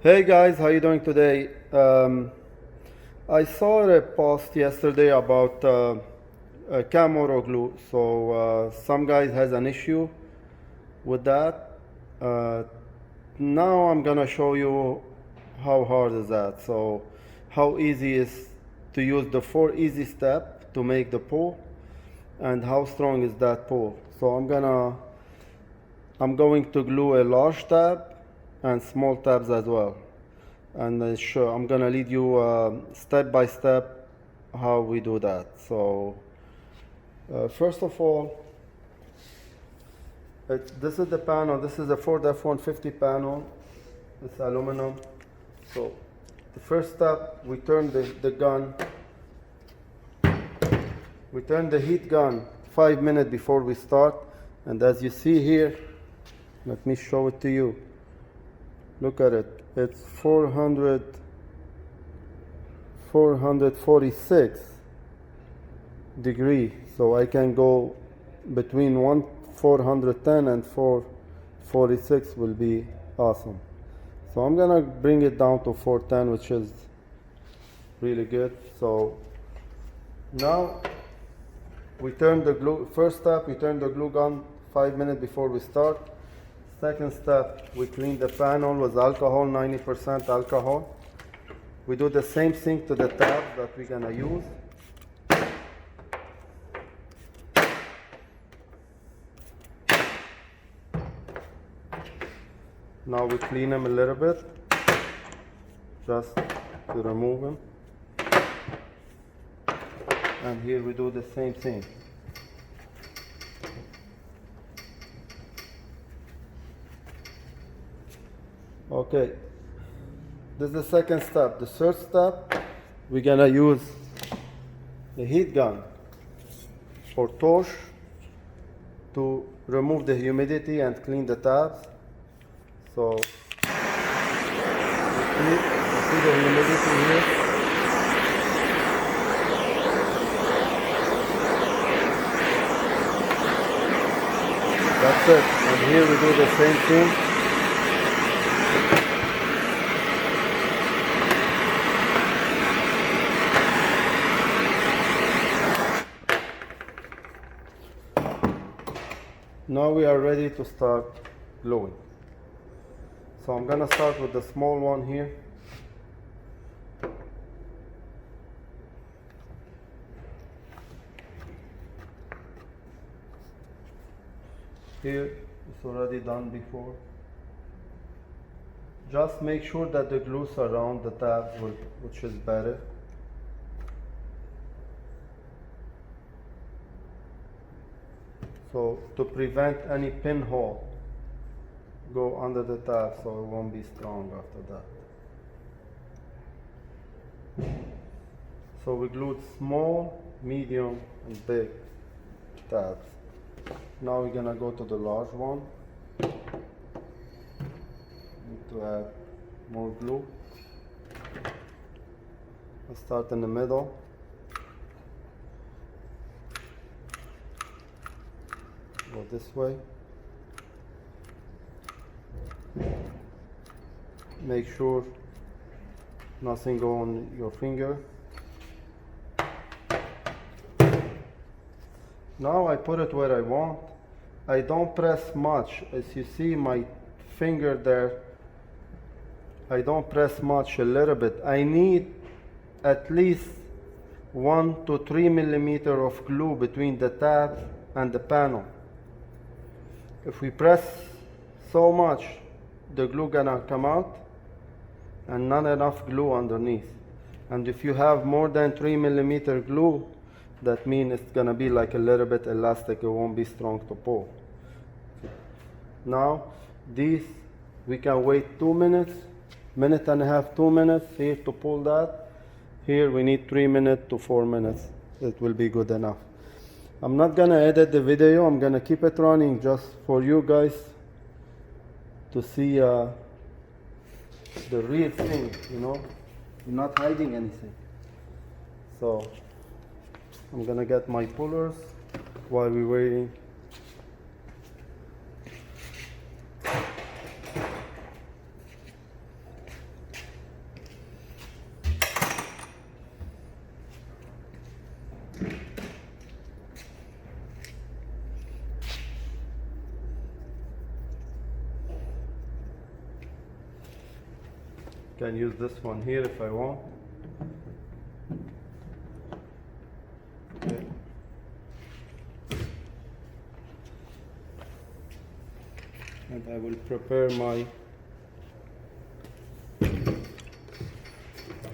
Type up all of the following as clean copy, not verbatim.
Hey guys, how you doing today? I saw a post yesterday about cam glue. So some guys has an issue with that. Uh, Now I'm gonna show you how hard is that. So how easy is to use the 4 easy step to make the pull, and how strong is that pull. So I'm going to glue a large tab and small tabs as well. And I'm gonna lead you step by step how we do that. So first of all, this is the panel. This is a Ford F-150 panel. It's aluminum. So the first step, we turn the gun. We turn the heat gun 5 minutes before we start. And as you see here, let me show it to you. Look at it. It's 446 degree. So I can go between 410 and 446 will be awesome. So I'm gonna bring it down to 410, which is really good. So now we turn the glue. First step, we turn the glue gun 5 minutes before we start. Second step, we clean the panel with alcohol, 90% alcohol. We do the same thing to the tab that we're gonna use. Now we clean them a little bit, just to remove them. And here we do the same thing. Okay, this is the second step. The third step, we're gonna use the heat gun or torch to remove the humidity and clean the tabs. So you see the humidity here. That's it. And here we do the same thing. Now we are ready to start gluing. So I'm gonna start with the small one here. Here it's already done before. Just make sure that the glue surrounds the tabs, which is better. So to prevent any pinhole, go under the tab so it won't be strong after that. So we glued small, medium, and big tabs. Now we're gonna go to the large one. Need to add more glue. Let's start in the middle. Go this way. Make sure nothing go on your finger. Now I put it where I want. I don't press much. As you see my finger there, I don't press much, a little bit. I need at least 1 to 3 millimeters of glue between the tab and the panel. If we press so much, the glue gonna come out and not enough glue underneath. And if you have more than 3 millimeter glue, that means it's gonna be like a little bit elastic. It won't be strong to pull. Now these we can wait 2 minutes, minute and a half, 2 minutes here to pull that. Here we need 3 minutes to 4 minutes. It will be good enough. I'm not gonna edit the video. I'm gonna keep it running just for you guys to see the real thing, you know. I'm not hiding anything. So I'm gonna get my pullers while we're waiting. Can use this one here if I want. Okay. And I will prepare my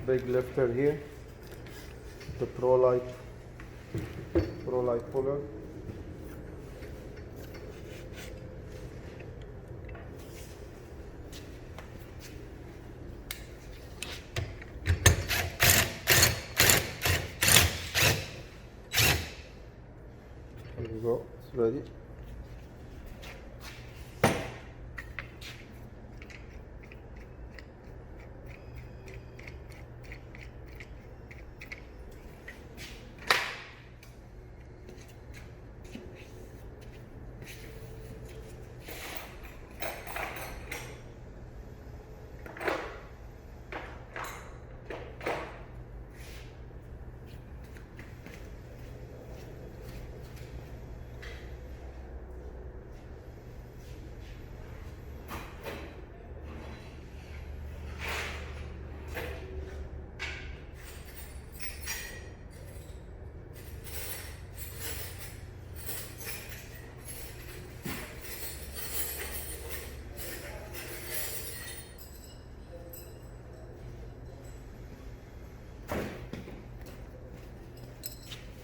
big lifter here, the Pro-Light puller. There we go, it's ready.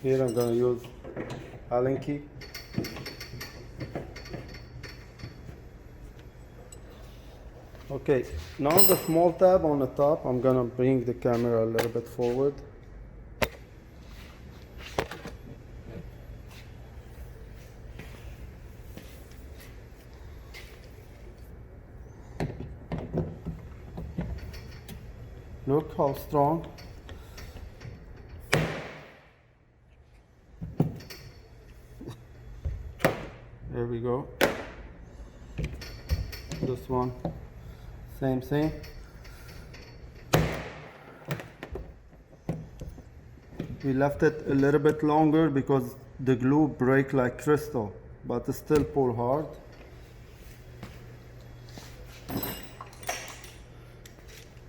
Here I'm going to use Allen key. Okay, now the small tab on the top, I'm going to bring the camera a little bit forward. Look how strong. There we go. This one, same thing. We left it a little bit longer because the glue breaks like crystal, but it still pull hard.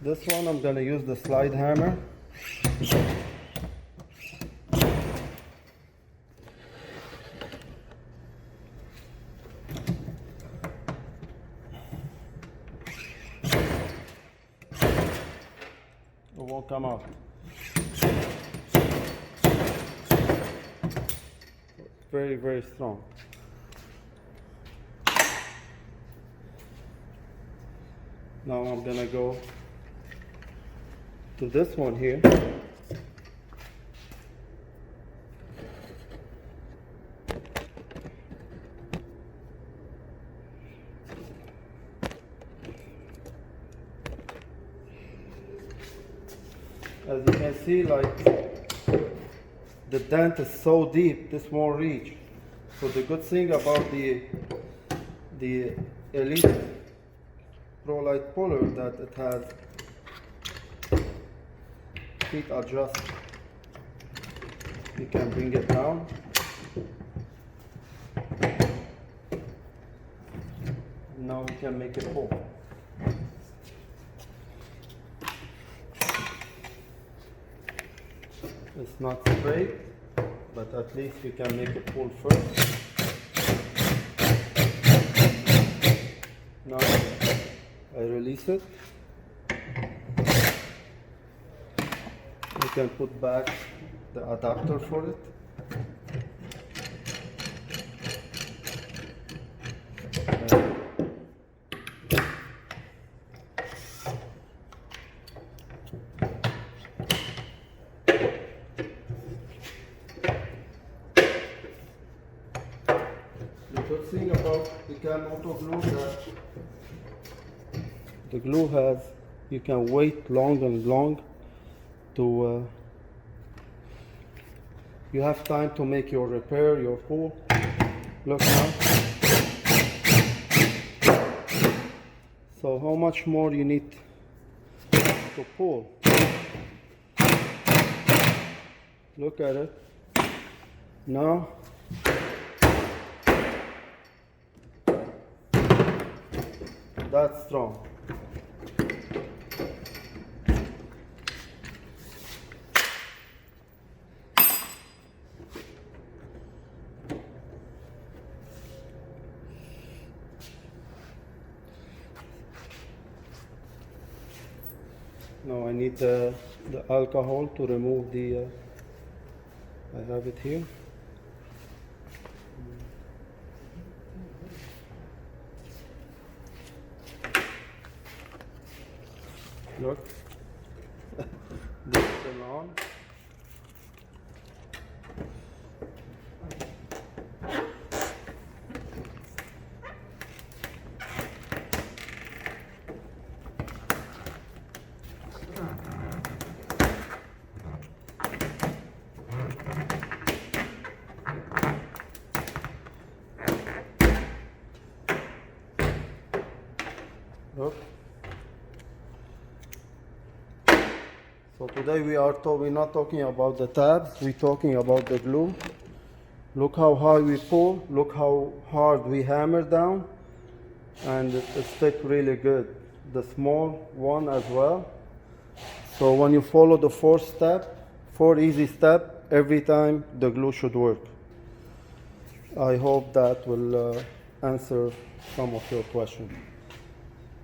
This one I'm gonna use the slide hammer. It won't come out. Very, very strong. Now I'm gonna go to this one here. As you can see, like, the dent is so deep, this won't reach. So the good thing about the Elite Pro-Light puller that it has heat adjust. You can bring it down. Now we can make it pull. It's not straight, but at least we can make it pull first. Now I release it. We can put back the adapter for it. The good thing about the Cam Auto glue that the glue has, you can wait long and long to you have time to make your repair, your pull. Look now. So how much more you need to pull? Look at it. Now that's strong. Now I need the alcohol to remove the, I have it here. Look, this is still on. Look. So today we're not talking about the tabs, we're talking about the glue. Look how high we pull, look how hard we hammer down, and it sticks really good. The small one as well. So when you follow the four easy steps, every time the glue should work. I hope that will answer some of your questions.